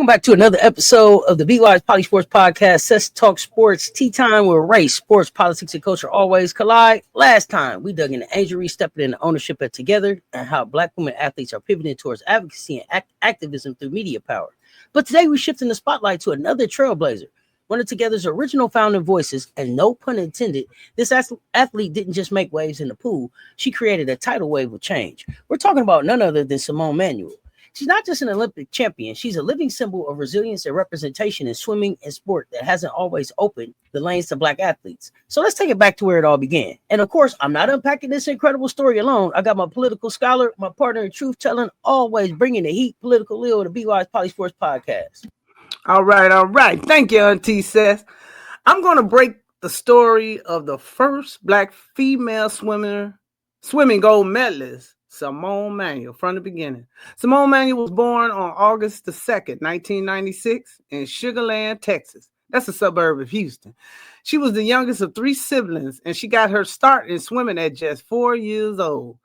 back to another episode of the Be Wise Poly Sports Podcast, Cess Talks Sports, tea time where race, sports, politics, and culture always collide. Last time, we dug into injury, stepping into ownership at Together, and how Black women athletes are pivoting towards advocacy and activism through media power. But today, we're shifting the spotlight to another trailblazer, one of Together's original founding voices, and no pun intended, this athlete didn't just make waves in the pool, she created a tidal wave of change. We're talking about none other than Simone Manuel. She's not just an Olympic champion. She's a living symbol of resilience and representation in swimming and sport that hasn't always opened the lanes to Black athletes. So let's take it back to where it all began. And of course, I'm not unpacking this incredible story alone. I got my political scholar, my partner in truth telling, always bringing the heat, political Leo, to Be Wise Poly Sports Podcast. All right. Thank you, Auntie Cess. I'm going to break the story of the first Black female swimming gold medalist, Simone Manuel, from the beginning. Simone Manuel was born on August the 2nd, 1996 in Sugar Land, Texas. That's a suburb of Houston. She was the youngest of 3 siblings, and she got her start in swimming at just 4 years old.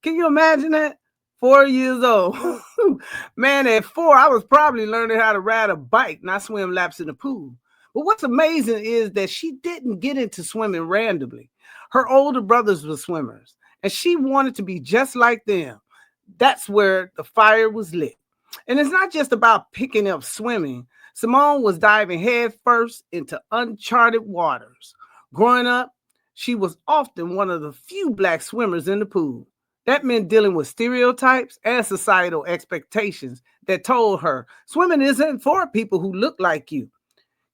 Can you imagine that? 4 years old. Man, at 4, I was probably learning how to ride a bike, not swim laps in the pool. But what's amazing is that she didn't get into swimming randomly. Her older brothers were swimmers, and she wanted to be just like them. That's where the fire was lit. And it's not just about picking up swimming. Simone was diving head first into uncharted waters. Growing up, she was often one of the few Black swimmers in the pool. That meant dealing with stereotypes and societal expectations that told her swimming isn't for people who look like you.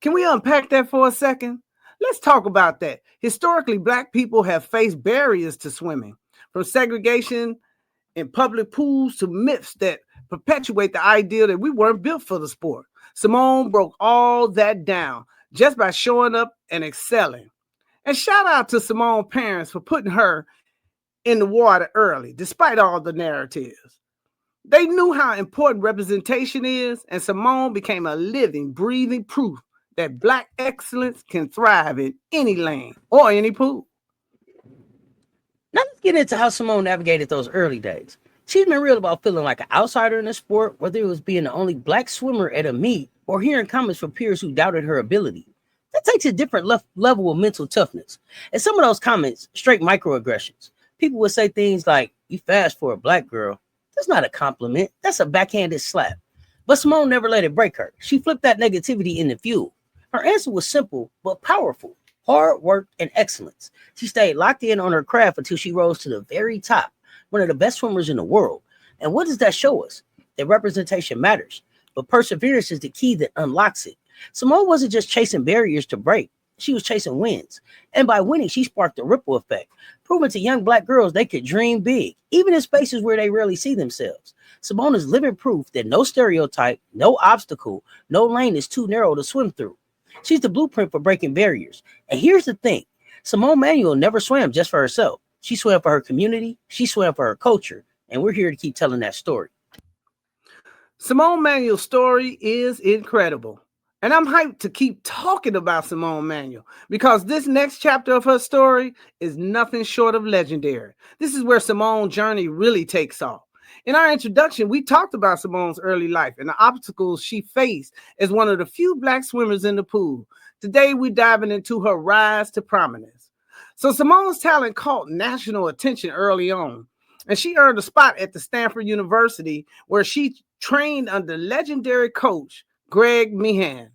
Can we unpack that for a second? Let's talk about that. Historically, Black people have faced barriers to swimming, from segregation in public pools to myths that perpetuate the idea that we weren't built for the sport. Simone broke all that down just by showing up and excelling. And shout out to Simone's parents for putting her in the water early, despite all the narratives. They knew how important representation is, and Simone became a living, breathing proof that Black excellence can thrive in any lane or any pool. Now let's get into how Simone navigated those early days. She's been real about feeling like an outsider in the sport, whether it was being the only Black swimmer at a meet or hearing comments from peers who doubted her ability. That takes a different level of mental toughness. And some of those comments, straight microaggressions. People would say things like, "You fast for a Black girl." That's not a compliment. That's a backhanded slap. But Simone never let it break her. She flipped that negativity into fuel. Her answer was simple, but powerful. Hard work and excellence. She stayed locked in on her craft until she rose to the very top, one of the best swimmers in the world. And what does that show us? That representation matters, but perseverance is the key that unlocks it. Simone wasn't just chasing barriers to break. She was chasing wins. And by winning, she sparked a ripple effect, proving to young Black girls they could dream big, even in spaces where they rarely see themselves. Simone is living proof that no stereotype, no obstacle, no lane is too narrow to swim through. She's the blueprint for breaking barriers. And here's the thing. Simone Manuel never swam just for herself. She swam for her community. She swam for her culture. And we're here to keep telling that story. Simone Manuel's story is incredible. And I'm hyped to keep talking about Simone Manuel because this next chapter of her story is nothing short of legendary. This is where Simone's journey really takes off. In our introduction, we talked about Simone's early life and the obstacles she faced as one of the few Black swimmers in the pool. Today, we're diving into her rise to prominence. So Simone's talent caught national attention early on, and she earned a spot at the Stanford University where she trained under legendary coach Greg Meehan.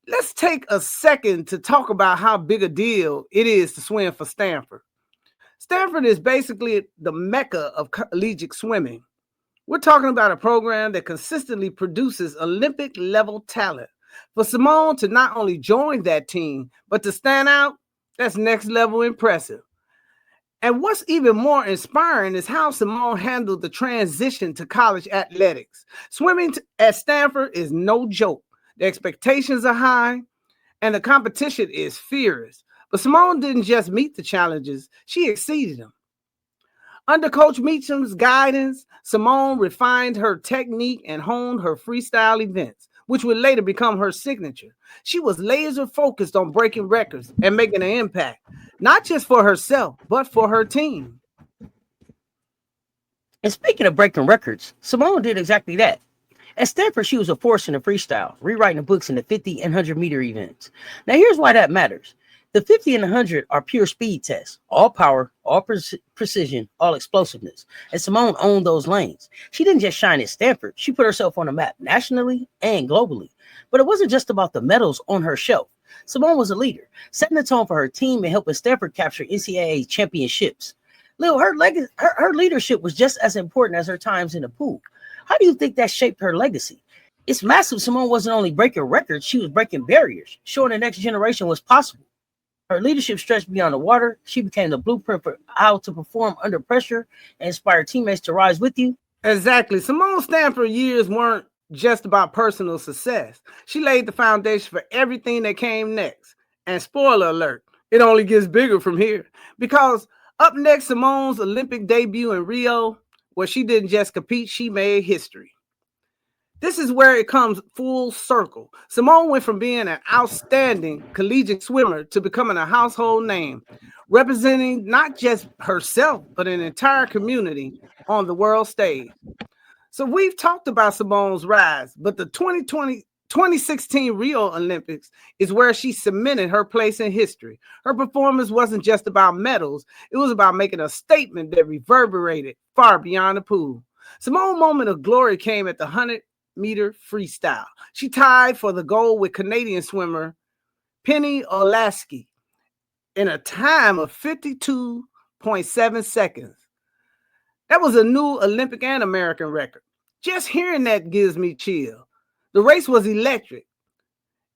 Let's take a second to talk about how big a deal it is to swim for Stanford. Stanford is basically the mecca of collegiate swimming. We're talking about a program that consistently produces Olympic-level talent. For Simone to not only join that team, but to stand out, that's next-level impressive. And what's even more inspiring is how Simone handled the transition to college athletics. Swimming at Stanford is no joke. The expectations are high, and the competition is fierce. But Simone didn't just meet the challenges, she exceeded them. Under Coach Meacham's guidance, Simone refined her technique and honed her freestyle events, which would later become her signature. She was laser focused on breaking records and making an impact, not just for herself, but for her team. And speaking of breaking records, Simone did exactly that. At Stanford, she was a force in the freestyle, rewriting the books in the 50 and 100-meter events. Now, here's why that matters. The 50 and 100 are pure speed tests, all power, all precision, all explosiveness. And Simone owned those lanes. She didn't just shine at Stanford. She put herself on the map nationally and globally. But it wasn't just about the medals on her shelf. Simone was a leader, setting the tone for her team and helping Stanford capture NCAA championships. Lil, her leadership was just as important as her times in the pool. How do you think that shaped her legacy? It's massive. Simone wasn't only breaking records, she was breaking barriers, showing the next generation what's possible. Her leadership stretched beyond the water. She became the blueprint for how to perform under pressure and inspire teammates to rise with you. Exactly. Simone's Stanford years weren't just about personal success. She laid the foundation for everything that came next. And spoiler alert, it only gets bigger from here. Because up next, Simone's Olympic debut in Rio, where she didn't just compete, she made history. This is where it comes full circle. Simone went from being an outstanding collegiate swimmer to becoming a household name, representing not just herself, but an entire community on the world stage. So we've talked about Simone's rise, but the 2016 Rio Olympics is where she cemented her place in history. Her performance wasn't just about medals. It was about making a statement that reverberated far beyond the pool. Simone's moment of glory came at the 100-meter freestyle. She tied for the gold with Canadian swimmer Penny Olaski in a time of 52.7 seconds. That was a new Olympic and American record. Just hearing that gives me chill. The race was electric.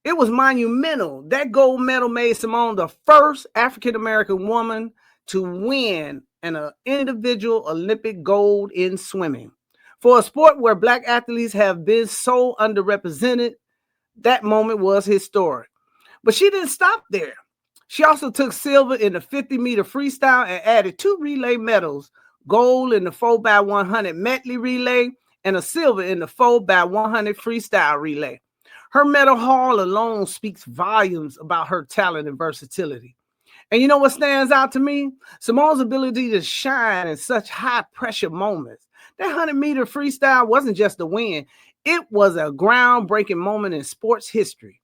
It was monumental. That gold medal made Simone the first African-American woman to win an individual Olympic gold in swimming. For a sport where Black athletes have been so underrepresented, that moment was historic. But she didn't stop there. She also took silver in the 50-meter freestyle and added 2 relay medals, gold in the 4x100 medley relay and a silver in the 4x100 freestyle relay. Her medal haul alone speaks volumes about her talent and versatility. And you know what stands out to me? Simone's ability to shine in such high-pressure moments. That 100-meter freestyle wasn't just a win. It was a groundbreaking moment in sports history.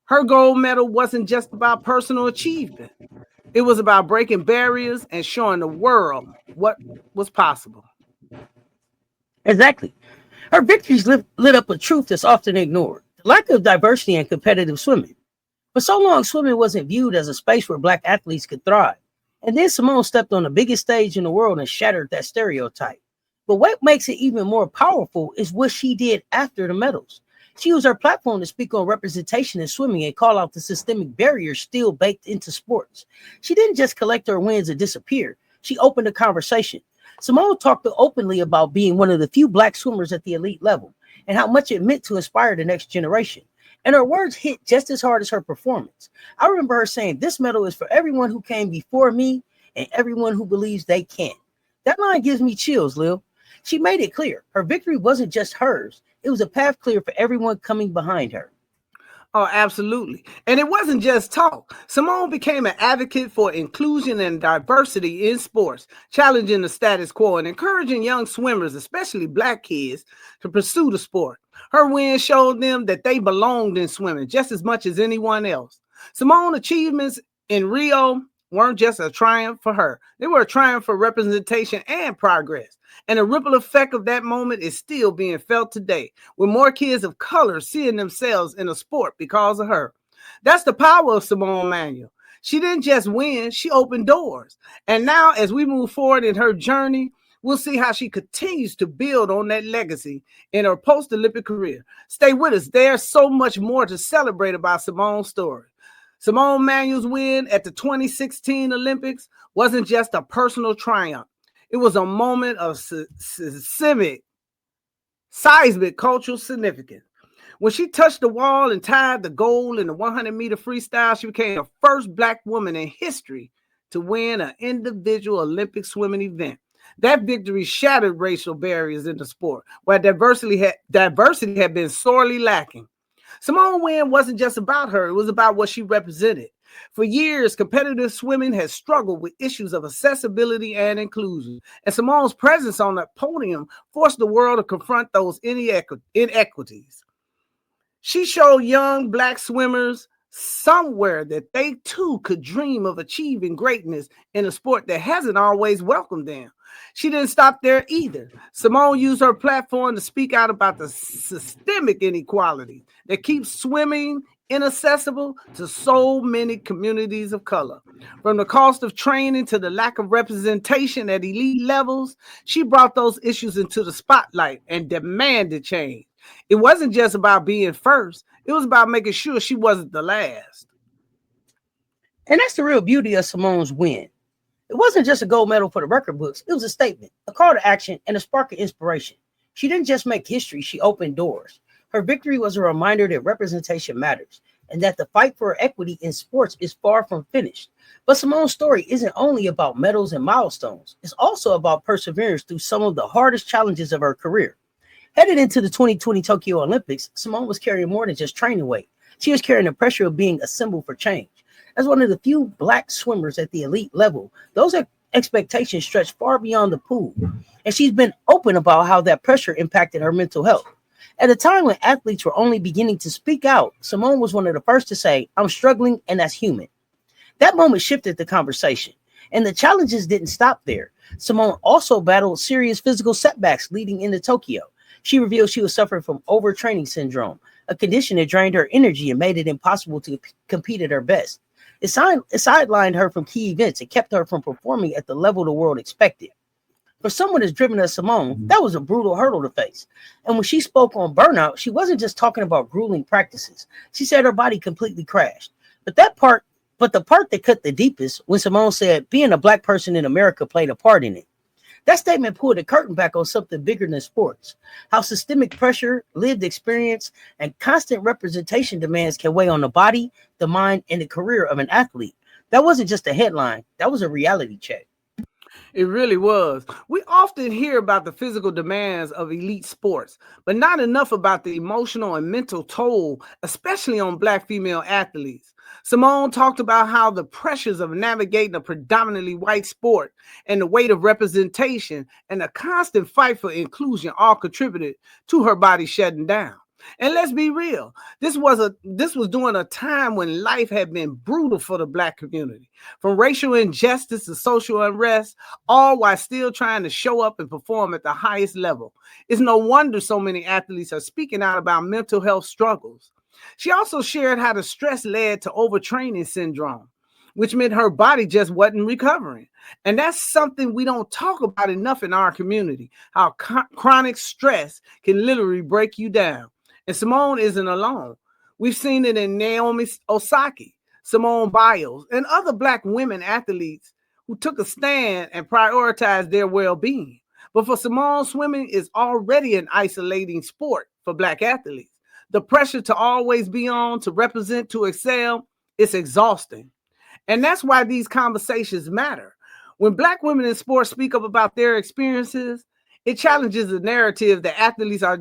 Her gold medal wasn't just about personal achievement. It was about breaking barriers and showing the world what was possible. Exactly. Her victories lit up a truth that's often ignored: the lack of diversity in competitive swimming. For so long, swimming wasn't viewed as a space where Black athletes could thrive. And then Simone stepped on the biggest stage in the world and shattered that stereotype. But what makes it even more powerful is what she did after the medals. She used her platform to speak on representation in swimming and call out the systemic barriers still baked into sports. She didn't just collect her wins and disappear. She opened a conversation. Simone talked openly about being one of the few Black swimmers at the elite level and how much it meant to inspire the next generation. And her words hit just as hard as her performance. I remember her saying, "This medal is for everyone who came before me and everyone who believes they can." That line gives me chills, Lil. She made it clear her victory wasn't just hers. It was a path clear for everyone coming behind her. Oh, absolutely. And it wasn't just talk. Simone became an advocate for inclusion and diversity in sports, challenging the status quo and encouraging young swimmers, especially Black kids, to pursue the sport. Her win showed them that they belonged in swimming just as much as anyone else. Simone's achievements in Rio weren't just a triumph for her. They were a triumph for representation and progress. And the ripple effect of that moment is still being felt today, with more kids of color seeing themselves in a sport because of her. That's the power of Simone Manuel. She didn't just win, she opened doors. And now, as we move forward in her journey, we'll see how she continues to build on that legacy in her post-Olympic career. Stay with us. There's so much more to celebrate about Simone's story. Simone Manuel's win at the 2016 Olympics wasn't just a personal triumph. It was a moment of seismic cultural significance. When she touched the wall and tied the gold in the 100-meter freestyle, she became the first Black woman in history to win an individual Olympic swimming event. That victory shattered racial barriers in the sport, where diversity had been sorely lacking. Simone's win wasn't just about her. It was about what she represented. For years, competitive swimming has struggled with issues of accessibility and inclusion, and Simone's presence on the podium forced the world to confront those inequities. She showed young Black swimmers somewhere that they too could dream of achieving greatness in a sport that hasn't always welcomed them. She didn't stop there either. Simone used her platform to speak out about the systemic inequality that keeps swimming inaccessible to so many communities of color. From the cost of training to the lack of representation at elite levels, she brought those issues into the spotlight and demanded change. It wasn't just about being first, it was about making sure she wasn't the last. And that's the real beauty of Simone's win. It wasn't just a gold medal for the record books. It was a statement, a call to action, and a spark of inspiration. She didn't just make history, she opened doors. Her victory was a reminder that representation matters and that the fight for equity in sports is far from finished. But Simone's story isn't only about medals and milestones. It's also about perseverance through some of the hardest challenges of her career. Headed into the 2020 Tokyo Olympics, Simone was carrying more than just training weight. She was carrying the pressure of being a symbol for change. As one of the few Black swimmers at the elite level, those expectations stretch far beyond the pool. And she's been open about how that pressure impacted her mental health. At a time when athletes were only beginning to speak out, Simone was one of the first to say, "I'm struggling, and that's human." That moment shifted the conversation. And the challenges didn't stop there. Simone also battled serious physical setbacks leading into Tokyo. She revealed she was suffering from overtraining syndrome, a condition that drained her energy and made it impossible to compete at her best. It sidelined her from key events and kept her from performing at the level the world expected. For someone as driven as Simone, that was a brutal hurdle to face. And when she spoke on burnout, she wasn't just talking about grueling practices. She said her body completely crashed. But the part that cut the deepest, when Simone said being a Black person in America played a part in it. That statement pulled the curtain back on something bigger than sports. How systemic pressure, lived experience, and constant representation demands can weigh on the body, the mind, and the career of an athlete. That wasn't just a headline. That was a reality check. It really was. We often hear about the physical demands of elite sports, but not enough about the emotional and mental toll, especially on Black female athletes. Simone talked about how the pressures of navigating a predominantly white sport and the weight of representation and the constant fight for inclusion all contributed to her body shutting down. And let's be real, this was during a time when life had been brutal for the Black community, from racial injustice to social unrest, all while still trying to show up and perform at the highest level. It's no wonder so many athletes are speaking out about mental health struggles. She also shared how the stress led to overtraining syndrome, which meant her body just wasn't recovering. And that's something we don't talk about enough in our community, how chronic stress can literally break you down. And Simone isn't alone. We've seen it in Naomi Osaka, Simone Biles, and other Black women athletes who took a stand and prioritized their well-being. But for Simone, swimming is already an isolating sport for Black athletes. The pressure to always be on, to represent, to excel, it's exhausting. And that's why these conversations matter. When Black women in sports speak up about their experiences, it challenges the narrative that athletes are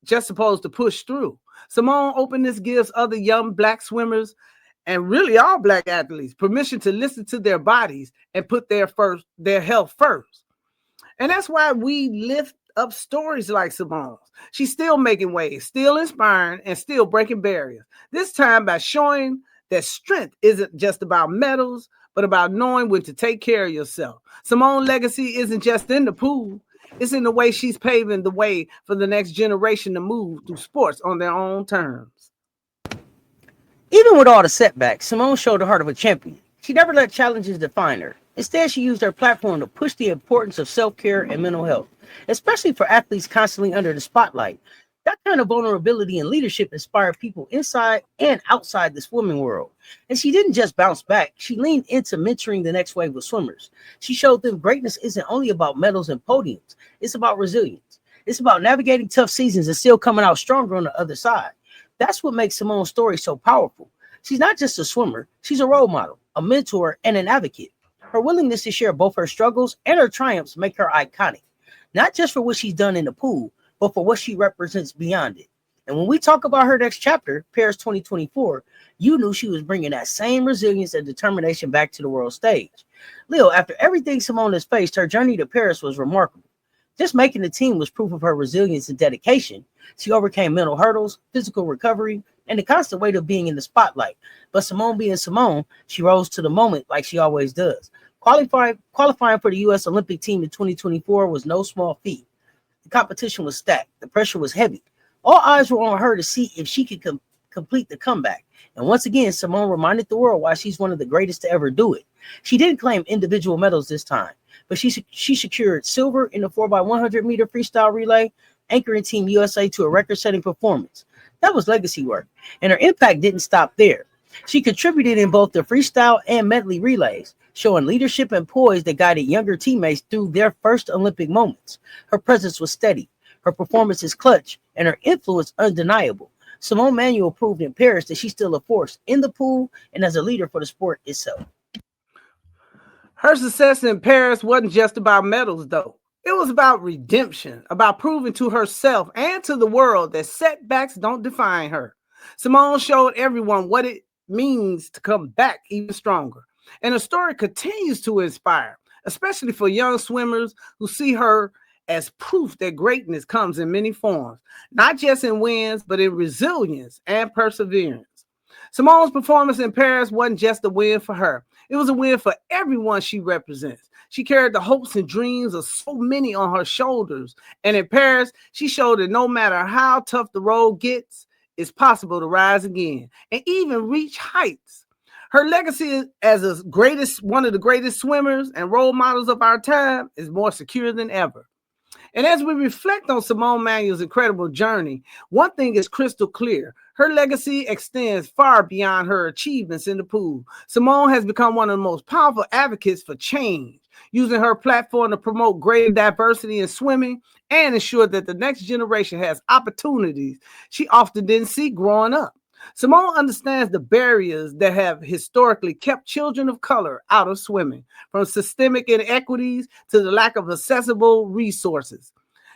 just supposed to push through. Simone openness gives other young Black swimmers, and really all Black athletes, permission to listen to their bodies and put their health first. And that's why we lift up stories like Simone's. She's still making waves, still inspiring, and still breaking barriers. This time by showing that strength isn't just about medals, but about knowing when to take care of yourself. Simone's legacy isn't just in the pool. It's in the way she's paving the way for the next generation to move through sports on their own terms. Even with all the setbacks, Simone showed the heart of a champion. She never let challenges define her. Instead, she used her platform to push the importance of self-care and mental health, especially for athletes constantly under the spotlight. That kind of vulnerability and leadership inspired people inside and outside the swimming world. And she didn't just bounce back. She leaned into mentoring the next wave of swimmers. She showed them greatness isn't only about medals and podiums. It's about resilience. It's about navigating tough seasons and still coming out stronger on the other side. That's what makes Simone's story so powerful. She's not just a swimmer. She's a role model, a mentor, and an advocate. Her willingness to share both her struggles and her triumphs make her iconic, not just for what she's done in the pool, but for what she represents beyond it. And when we talk about her next chapter, Paris 2024, you knew she was bringing that same resilience and determination back to the world stage. Leo, after everything Simone has faced, her journey to Paris was remarkable. Just making the team was proof of her resilience and dedication. She overcame mental hurdles, physical recovery, and the constant weight of being in the spotlight. But Simone being Simone, she rose to the moment like she always does. Qualifying for the U.S. Olympic team in 2024 was no small feat. The competition was stacked. The pressure was heavy. All eyes were on her to see if she could complete the comeback. And once again, Simone reminded the world why she's one of the greatest to ever do it. She didn't claim individual medals this time, but she secured silver in the 4x100 meter freestyle relay, anchoring Team USA to a record-setting performance. That was legacy work, and her impact didn't stop there. She contributed in both the freestyle and medley relays, showing leadership and poise that guided younger teammates through their first Olympic moments. Her presence was steady, her performance is clutch, and her influence undeniable. Simone Manuel proved in Paris that she's still a force in the pool and as a leader for the sport itself. Her success in Paris wasn't just about medals, though. It was about redemption, about proving to herself and to the world that setbacks don't define her. Simone showed everyone what it means to come back even stronger. And her story continues to inspire, especially for young swimmers who see her as proof that greatness comes in many forms, not just in wins, but in resilience and perseverance. Simone's performance in Paris wasn't just a win for her. It was a win for everyone she represents. She carried the hopes and dreams of so many on her shoulders. And in Paris, she showed that no matter how tough the road gets, it's possible to rise again and even reach heights. Her legacy as one of the greatest swimmers and role models of our time is more secure than ever. And as we reflect on Simone Manuel's incredible journey, one thing is crystal clear. Her legacy extends far beyond her achievements in the pool. Simone has become one of the most powerful advocates for change, using her platform to promote greater diversity in swimming and ensure that the next generation has opportunities she often didn't see growing up. Simone understands the barriers that have historically kept children of color out of swimming, from systemic inequities to the lack of accessible resources.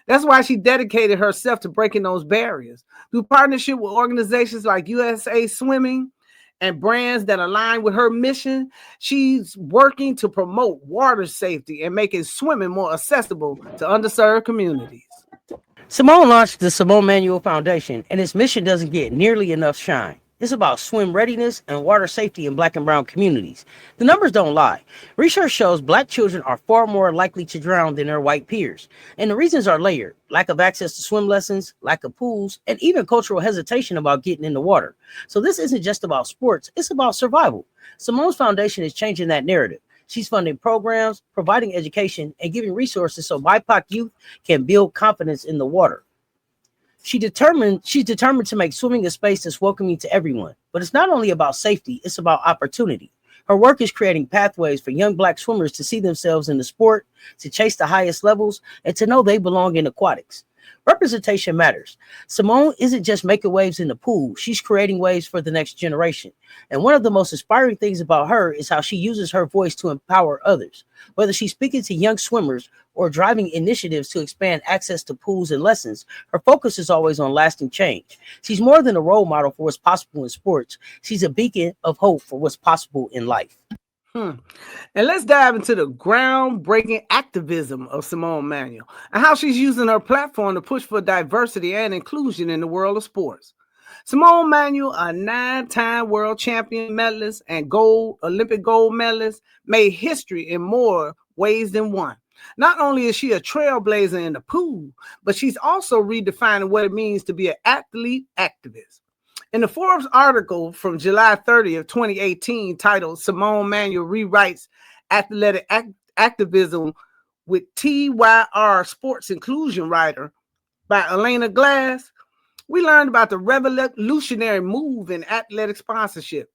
That's why she dedicated herself to breaking those barriers. Through partnership with organizations like USA Swimming and brands that align with her mission, she's working to promote water safety and making swimming more accessible to underserved communities. Simone launched the Simone Manuel Foundation, and its mission doesn't get nearly enough shine. It's about swim readiness and water safety in Black and brown communities. The numbers don't lie. Research shows Black children are far more likely to drown than their white peers. And the reasons are layered: lack of access to swim lessons, lack of pools, and even cultural hesitation about getting in the water. So this isn't just about sports, it's about survival. Simone's foundation is changing that narrative. She's funding programs, providing education, and giving resources so BIPOC youth can build confidence in the water. She's determined to make swimming a space that's welcoming to everyone. But it's not only about safety, it's about opportunity. Her work is creating pathways for young Black swimmers to see themselves in the sport, to chase the highest levels, and to know they belong in aquatics. Representation matters. Simone isn't just making waves in the pool, she's creating waves for the next generation. And one of the most inspiring things about her is how she uses her voice to empower others. Whether she's speaking to young swimmers or driving initiatives to expand access to pools and lessons, her focus is always on lasting change. She's more than a role model for what's possible in sports. She's a beacon of hope for what's possible in life. And let's dive into the groundbreaking activism of Simone Manuel and how she's using her platform to push for diversity and inclusion in the world of sports. Simone Manuel, a 9-time world champion medalist and Olympic gold medalist, made history in more ways than one. Not only is she a trailblazer in the pool, but she's also redefining what it means to be an athlete activist. In the Forbes article from July 30th, 2018, titled Simone Manuel Rewrites Athletic Activism with TYR Sports Inclusion Writer by Elena Glass, we learned about the revolutionary move in athletic sponsorship.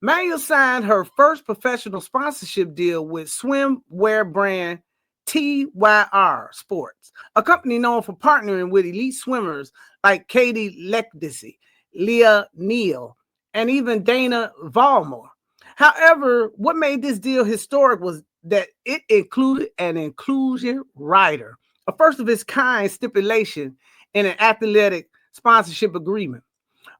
Manuel signed her first professional sponsorship deal with swimwear brand TYR Sports, a company known for partnering with elite swimmers like Katie Leckdesy, Leah Neal, and even Dana Valmore. However, what made this deal historic was that it included an inclusion rider, a first of its kind stipulation in an athletic sponsorship agreement.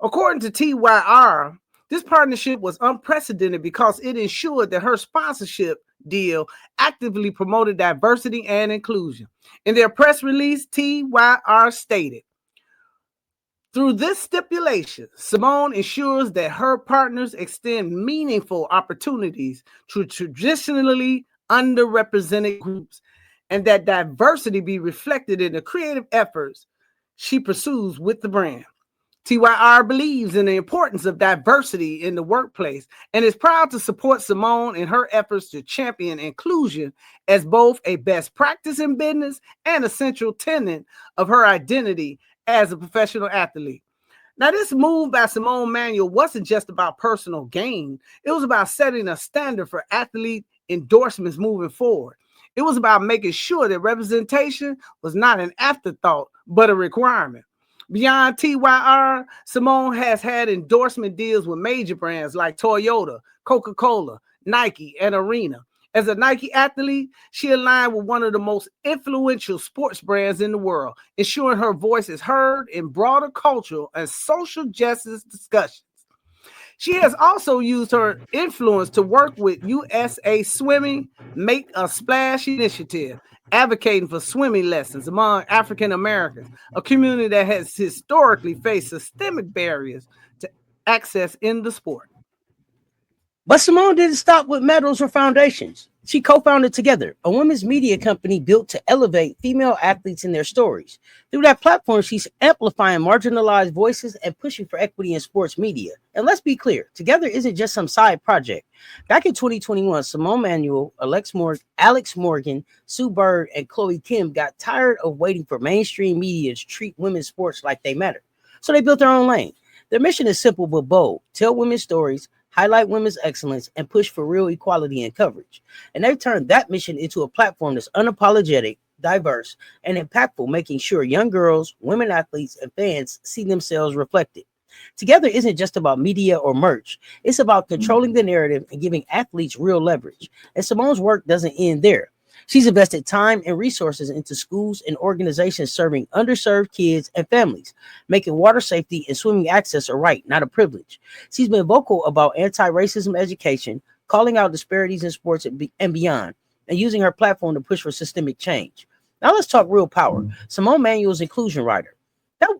According to TYR, this partnership was unprecedented because it ensured that her sponsorship deal actively promoted diversity and inclusion. In their press release, TYR stated, "Through this stipulation, Simone ensures that her partners extend meaningful opportunities to traditionally underrepresented groups and that diversity be reflected in the creative efforts she pursues with the brand." TYR believes in the importance of diversity in the workplace and is proud to support Simone in her efforts to champion inclusion as both a best practice in business and a central tenet of her identity as a professional athlete. Now, this move by Simone Manuel wasn't just about personal gain. It was about setting a standard for athlete endorsements moving forward. It was about making sure that representation was not an afterthought, but a requirement. Beyond TYR, Simone has had endorsement deals with major brands like Toyota, Coca-Cola, Nike, and Arena. As a Nike athlete, she aligned with one of the most influential sports brands in the world, ensuring her voice is heard in broader cultural and social justice discussions. She has also used her influence to work with USA Swimming Make a Splash initiative, advocating for swimming lessons among African Americans, a community that has historically faced systemic barriers to access in the sport. But Simone didn't stop with medals or foundations. She co-founded TOGETHXR, a women's media company built to elevate female athletes in their stories. Through that platform, she's amplifying marginalized voices and pushing for equity in sports media. And let's be clear, TOGETHXR isn't just some side project. Back in 2021, Simone Manuel, Alex Morgan, Sue Bird, and Chloe Kim got tired of waiting for mainstream media to treat women's sports like they matter. So they built their own lane. Their mission is simple but bold: tell women's stories, highlight women's excellence, and push for real equality and coverage. And they've turned that mission into a platform that's unapologetic, diverse, and impactful, making sure young girls, women athletes, and fans see themselves reflected. TOGETHXR isn't just about media or merch. It's about controlling the narrative and giving athletes real leverage. And Simone's work doesn't end there. She's invested time and resources into schools and organizations serving underserved kids and families, making water safety and swimming access a right, not a privilege. She's been vocal about anti-racism education, calling out disparities in sports and beyond, and using her platform to push for systemic change. Now let's talk real power. Simone Manuel's inclusion rider.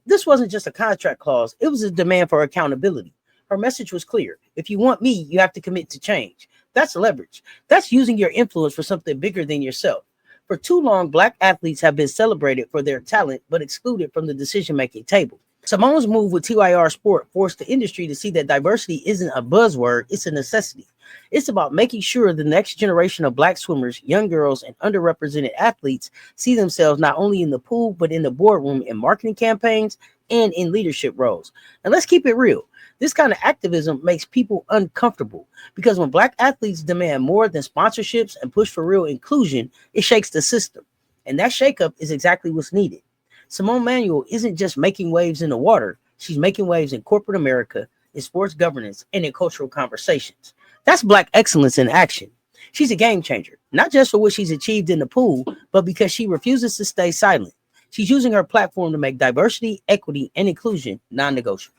This wasn't just a contract clause. It was a demand for accountability. Her message was clear. If you want me, you have to commit to change. That's leverage. That's using your influence for something bigger than yourself. For too long, Black athletes have been celebrated for their talent, but excluded from the decision-making table. Simone's move with TYR Sport forced the industry to see that diversity isn't a buzzword, it's a necessity. It's about making sure the next generation of Black swimmers, young girls, and underrepresented athletes see themselves not only in the pool, but in the boardroom, in marketing campaigns, and in leadership roles. And let's keep it real. This kind of activism makes people uncomfortable because when Black athletes demand more than sponsorships and push for real inclusion, it shakes the system. And that shakeup is exactly what's needed. Simone Manuel isn't just making waves in the water. She's making waves in corporate America, in sports governance, and in cultural conversations. That's Black excellence in action. She's a game changer, not just for what she's achieved in the pool, but because she refuses to stay silent. She's using her platform to make diversity, equity, and inclusion non-negotiable.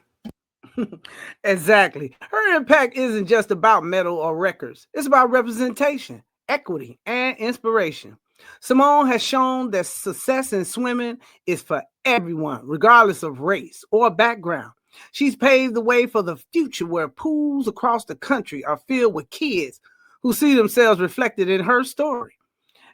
Exactly. Her impact isn't just about medal or records. It's about representation, equity, and inspiration. Simone has shown that success in swimming is for everyone, regardless of race or background. She's paved the way for the future where pools across the country are filled with kids who see themselves reflected in her story.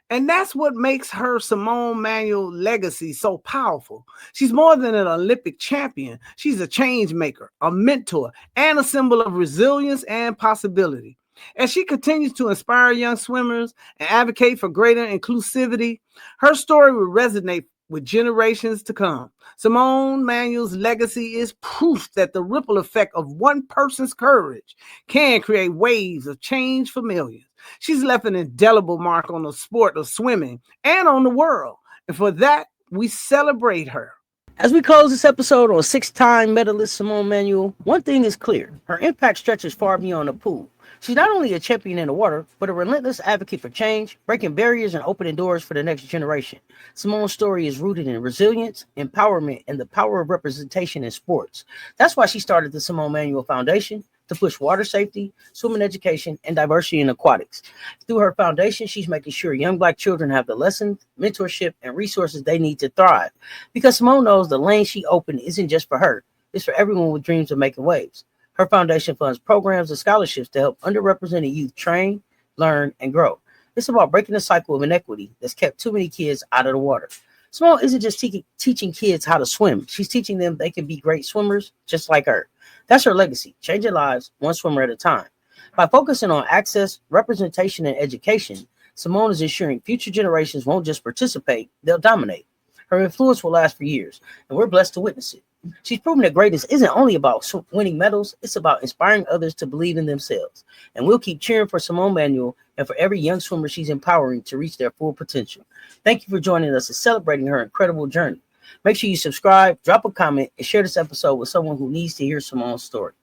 And that's what makes her Simone Manuel legacy so powerful. She's more than an Olympic champion. She's a change maker, a mentor, and a symbol of resilience and possibility. As she continues to inspire young swimmers and advocate for greater inclusivity, her story will resonate with generations to come. Simone Manuel's legacy is proof that the ripple effect of one person's courage can create waves of change for millions. She's left an indelible mark on the sport of swimming and on the world. And for that, we celebrate her. As we close this episode on six-time medalist Simone Manuel, one thing is clear. Her impact stretches far beyond the pool. She's not only a champion in the water, but a relentless advocate for change, breaking barriers and opening doors for the next generation. Simone's story is rooted in resilience, empowerment, and the power of representation in sports. That's why she started the Simone Manuel Foundation to push water safety, swimming education, and diversity in aquatics. Through her foundation, she's making sure young Black children have the lessons, mentorship, and resources they need to thrive. Because Simone knows the lane she opened isn't just for her, it's for everyone with dreams of making waves. Her foundation funds programs and scholarships to help underrepresented youth train, learn, and grow. It's about breaking the cycle of inequity that's kept too many kids out of the water. Simone isn't just teaching kids how to swim. She's teaching them they can be great swimmers just like her. That's her legacy, changing lives one swimmer at a time. By focusing on access, representation, and education, Simone is ensuring future generations won't just participate, they'll dominate. Her influence will last for years, and we're blessed to witness it. She's proven that greatness isn't only about winning medals, it's about inspiring others to believe in themselves. And we'll keep cheering for Simone Manuel and for every young swimmer she's empowering to reach their full potential. Thank you for joining us and celebrating her incredible journey. Make sure you subscribe, drop a comment, and share this episode with someone who needs to hear Simone's story.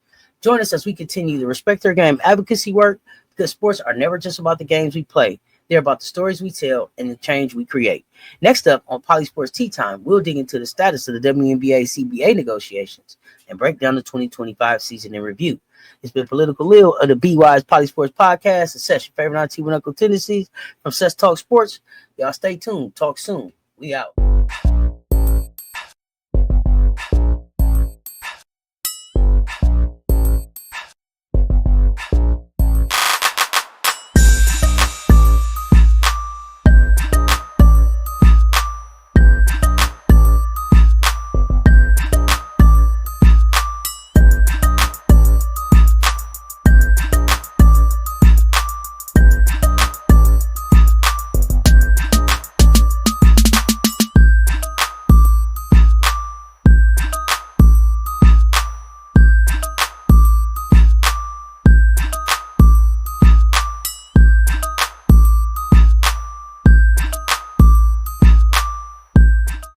Join us as we continue the Respect Their Game advocacy work, because sports are never just about the games we play. They're about the stories we tell and the change we create. Next up on Polysports Tea Time, we'll dig into the status of the WNBA CBA negotiations and break down the 2025 season in review. It's been Political Lil of the Be Wise Polysports Podcast, a session favorite Auntie with Uncle Tendencies from Cess Talks Sports. Y'all stay tuned. Talk soon. We out.